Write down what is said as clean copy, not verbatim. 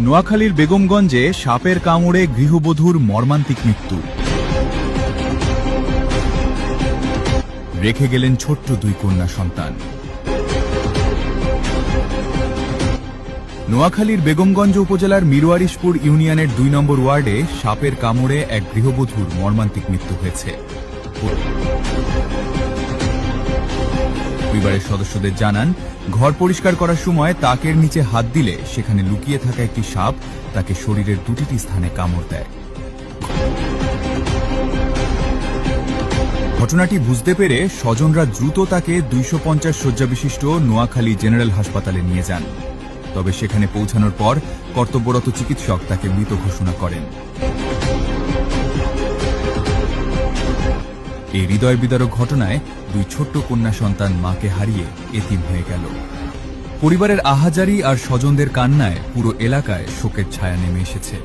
নোয়াখালীর বেগমগঞ্জে সাপের কামড়ে গৃহবধূর মর্মান্তিক মৃত্যু। রেখে গেলেন ছোট্ট 2 কন্যা সন্তান। নোয়াখালীর বেগমগঞ্জ উপজেলার মিরওয়ারিশপুর ইউনিয়নের 2 নম্বর ওয়ার্ডে সাপের কামড়ে এক গৃহবধূর মর্মান্তিক মৃত্যু হয়েছে। পরিবারের সদস্যদের জানান, ঘর পরিষ্কার করার সময় তাকের নিচে হাত দিলে সেখানে লুকিয়ে থাকা একটি সাপ তাকে শরীরের 2টি স্থানে কামড় দেয়। ঘটনাটি বুঝতে পেরে স্বজনরা দ্রুত তাকে 250 শয্যা বিশিষ্ট নোয়াখালী জেনারেল হাসপাতালে নিয়ে যান। তবে সেখানে পৌঁছানোর পর কর্তব্যরত চিকিৎসক তাকে মৃত ঘোষণা করেন। এই হৃদয় বিদারক ঘটনায় 2 ছোট্ট কন্যা সন্তান মাকে হারিয়ে এতিম হয়ে গেল। পরিবারের আহাজারি আর স্বজনদের কান্নায় পুরো এলাকায় শোকের ছায়া নেমে এসেছে।